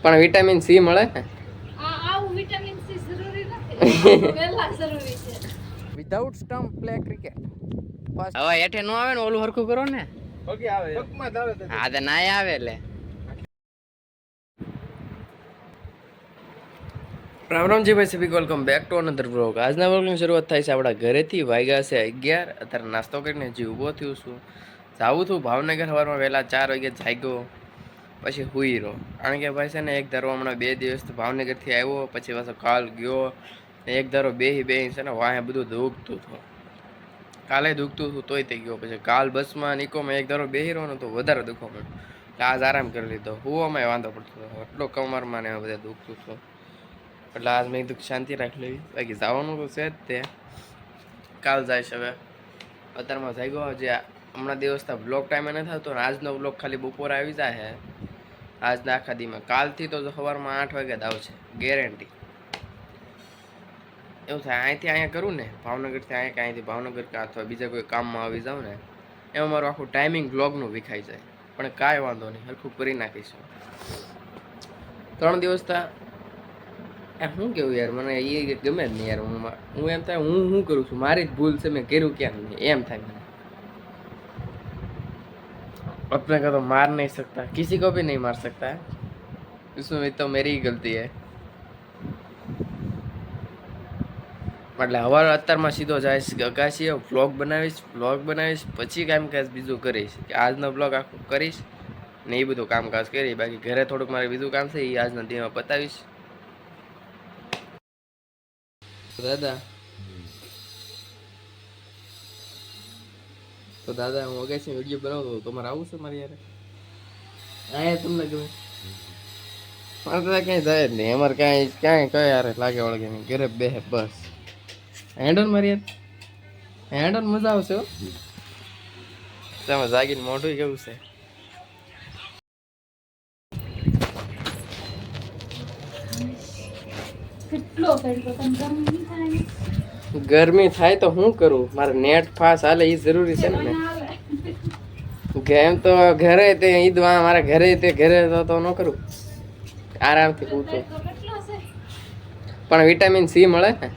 પણ vitamin C મળે ને આવું વિટામિન સી જરૂરી નથી વેલા જરૂરી છે વિધાઉટ સ્ટમ્પ પ્લે ક્રિકેટ હવે હેઠે નો આવે ને ઓલું હરખું કરો ને ઓકે આવે પગમાં જ આવે તો હા તો નાય આવે એટલે રામ રામજી ભાઈ સભી welcome back to another vlog આજના વ્લોગની શરૂઆત થાય છે આપણા ઘરેથી વાગ્યા છે 11 અત્યારે નાસ્તો કરીને હજી ઊભો થયો છું જાઉં છું ભાવનગર સવારમાં વહેલા 4 વાગે જાગ્યો પછી હુઈ રહ્યો કારણ કે ભાઈ છે ને એક ધારો હમણાં 2 દિવસ ભાવનગરથી આવ્યો પછી પાછો કાલ ગયો એક ધારો બેહી છે ને વાંહે બધું દુખતું હતું કાલે દુખતું હતું તોય તે ગયો પછી કાલ બસમાં નિકોમાં એક ધારો બેહી રહ્યો ને તો વધારે દુખવા માંડ્યું આજ આરામ કરી લીધો હુવામાં વાંધો પડતો હતો એટલો કમરમાં ને બધા દુખતું હતું એટલે આજ મેં કીધું શાંતિ રાખી લેવી બાકી જવાનું તો છે જ તે કાલ જઈશ હવે અત્યારમાં જાગ્યો જે હમણાં દિવસના બ્લોગ ટાઈમે નથી આવતો ને આજનો બ્લોગ ખાલી બપોરે આવી જાય છે આજના આખા દીમાં કાલથી તો સવારમાં 8 વાગે જ આવશે ગેરંટી એવું થાય અહીંથી અહીંયા કરું ને ભાવનગરથી અહીંયા અહીંથી ભાવનગર કે અથવા બીજા કોઈ કામમાં આવી જાઉં ને એમાં મારું આખું ટાઈમિંગ બ્લોગનું વિખાઈ જાય પણ કાંઈ વાંધો નહીં હરખું કરી નાખીશું 3 દિવસ શું કેવું યાર મને એ ગમે જ નહીં યાર હું એમ થાય હું કરું છું મારી જ ભૂલ છે મેં કર્યું કેમ નહીં એમ થાય મને अपने को तो मार नहीं सकता किसी को भी नहीं मार सकता है इसमें तो मेरी गलती है એટલે હવે અત્યારમાં સીધો જઈશ અગાશીએ વ્લોગ બનાવીશ પછી કામકાજ બીજું કરીશ કે આજનો વ્લોગ આખો કરીશ ને એ બધું કામકાજ કરી બાકી ઘરે થોડુંક મારે બીજું કામ છે એ આજના દીમાં પતાવીશ દાદા હું અગાશી વિડીયો બનાવતો તમારે આવું છે મારી યાર અહીંયા તમને ગમે મારે તો ક્યાંય જાય જ નહીં અમારે ક્યાંય કઈ યાર લાગે વળગે નહીં ઘરે બેહે બસ હેન્ડલ મારી યાર હેન્ડલ મજા આવશે હો તમે જાગીને મોઢું કેવું છે ગરમી થાય તો શું કરું મારે નેટ ફાસ્ટ હાલે એ જરૂરી છે ને ગેમ તો ઘરે તે ઈદ મારા ઘરે તો ન કરું આરામથી પૂછો પણ વિટામિન સી મળે ને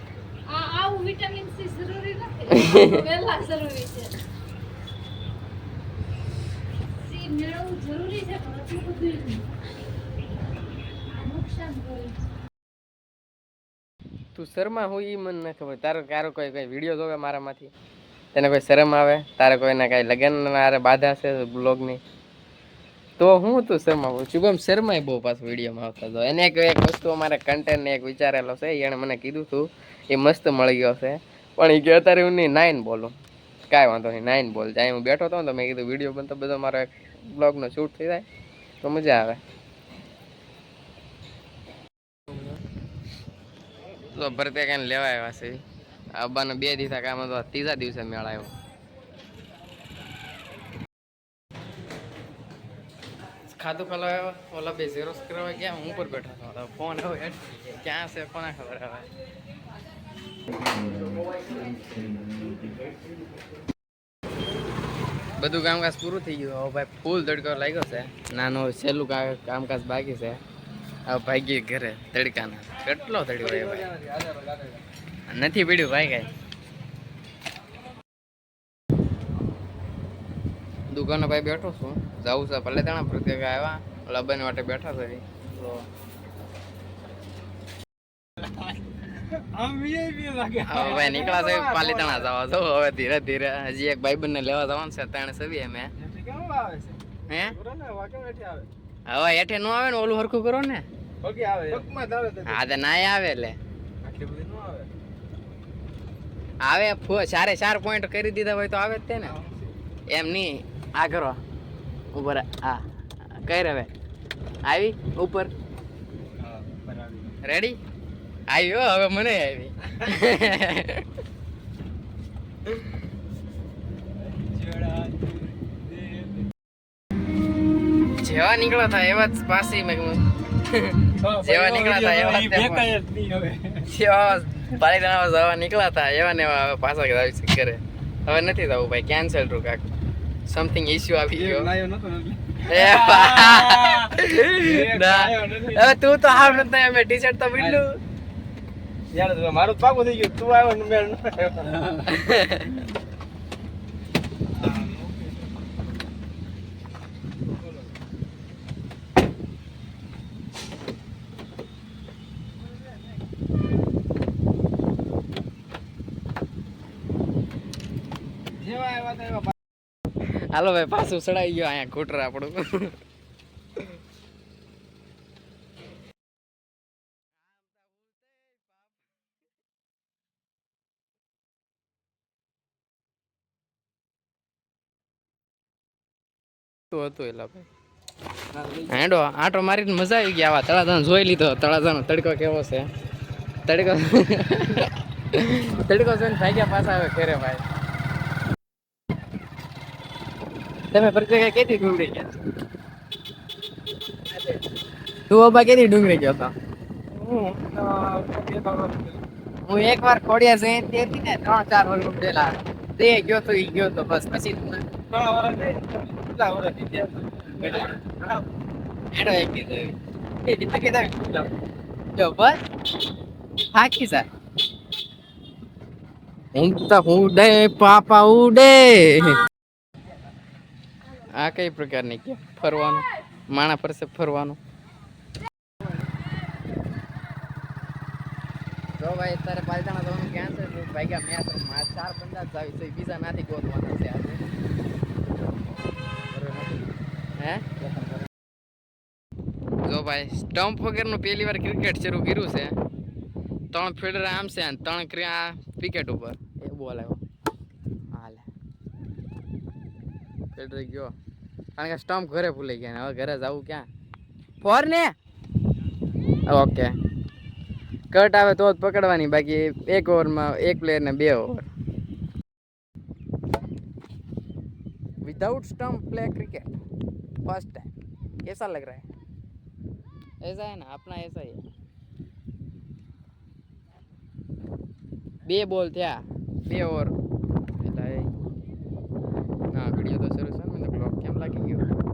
આવું વિટામિન સી જરૂરી નથી વેલા જરૂરી છે સી મેળવવું જરૂરી છે પણ એટલું બધું નુકસાન કરે તું શર્મા હું એ મને ન ખબર તારો કોઈ વિડીયો જોવે મારામાંથી તેને કોઈ શરમ આવે તારે કોઈને કાંઈ લગ્ન મારે બાધા છે બ્લોગની તો હું તું શર્મા શુભમ શર્મા બહુ પાછું વિડીયોમાં આવતા તો એને એક વસ્તુ અમારે કન્ટેન્ટને એક વિચારેલો છે એણે મને કીધું હતું એ મસ્ત મળી ગયો છે પણ એ કે અત્યારે હું નહીં 9 બોલું કાંઈ વાંધો નહીં 9 બોલ જાય હું બેઠો હતો ને તો મેં કીધું વિડીયો બનતો બધો મારો એક બ્લોગનો શૂટ થઈ જાય તો મજા આવે તો ભરતે કઈ લેવા આવ્યા છે આવવાનો 2 દિવસ કામ હતો 3જા દિવસે મેળ આવ્યો ખાધું ખાલો આવ્યો ઓલા બે ઝેરોક્સ કરવા ગયા હું ઉપર બેઠો હતો ફોન હવે ક્યાં છે કોને ખબર હવે બધું કામકાજ પૂરું થઈ ગયું હવે ભાઈ ફૂલ તડકો લાગ્યો છે નાનો છેલ્લું કામકાજ બાકી છે હવે ભાગી ઘરે તડકાના કેટલો તડકો ભાઈ નથી પીડ્યું ભાઈ કઈ દુકાને ભાઈ બેઠો છું જવું છે ભલે ત્યાં પ્રત્યેક આવ્યા લબન માટે બેઠા છે તો ભાઈ નીકળ્યા છે પાલીતાણા જવા તો હવે ધીરે ધીરે હજી એક ભાઈબંધ ને લેવા જવાનું છે ત્યાં સવી અમે હે હવે હેઠે નો આવે ને ઓલું હરખું કરો ને હા તો નાય આવે એટલે આવે 4.5 પોઈન્ટ કરી દીધા હોય તો આવે જ તે ને એમ નહીં આ કરો ઉપર હા કઈ હવે આવી ઉપર રેડી આવી હવે મને આવી જેવા નીકળ્યા હતા એવા જ પાછી મેં જેવા નીકળ્યા હતા એવા પાલીતાણા જવા નીકળ્યા હતા એવા ને એવા પાછા કરે હવે નથી જવું ભાઈ કેન્સલ રૂ કાક સમથિંગ ઇશ્યુ આવી ગયો એ બા. ના. હવે તું તો હાવ નતા અમે ટી-શર્ટ તો વીડલું. યાર તો મારું જ પાકું થઈ ગયું તું આવ્યો ને મેળ ન આવ્યો. જેવા આવ્યા તા એવા હાલો ભાઈ પાછું સડાઈ ગયો અહીંયા ઘૂંટર આપણું. હતું એલા ભાઈ હેડો આટો મારીને મજા આવી ગઈ આવા તળાજાનો જોઈ લીધો તળાજાનો તડકો કેવો છે તડકો તડકો જોઈને ભાગ્યા પાછા આવે ઘરે ભાઈ તમે પરિચય કેથી ડુંગળી ગયા તું બાબા કેથી ડુંગળી ગયો હતો હું એકવાર ખોડિયા જઈને તેથી ને 3-4 વર્ષ પહેલા તે ગયો તો ઈ ગયો તો બસ પછી હેડો એક કીધું જો બસ થાકી જા ઉડે પાપા ઉડે આ કઈ પ્રકારની કે ફરવાનું માણા પર ફરવાનું જો ભાઈ અત્યારે પાલતાણા જવાનું ક્યાં છે ભાઈ ગયા મેં 4 બંદા જ આવી છે બીજા નાથી ગોતવાના છે આજે હે જો ભાઈ સ્ટમ્પ વગરનું પહેલી વાર ક્રિકેટ શરૂ કર્યું છે 3 ફિલ્ડર આમ છે અને 3 ક્રિયા વિકેટ ઉપર એ બોલ આવ્યો હાલે ફિલ્ડર ગયો કારણ કે સ્ટમ્પ ઘરે ભૂલાઈ ગયા હવે ઘરે જવું ક્યાં ફોર ને ઓકે કટ આવે તો જ પકડવાની બાકી 1 ઓવરમાં 1 પ્લેયર ને 2 over without stump play cricket first time कैसा लग रहा है ऐसा है ना अपना ऐसा ही है 2 બોલ થયા 2 ઓવર એટલે ના વિડીયો તો શરૂ છે ને મને બ્લોગ કેમ લાગી ગયો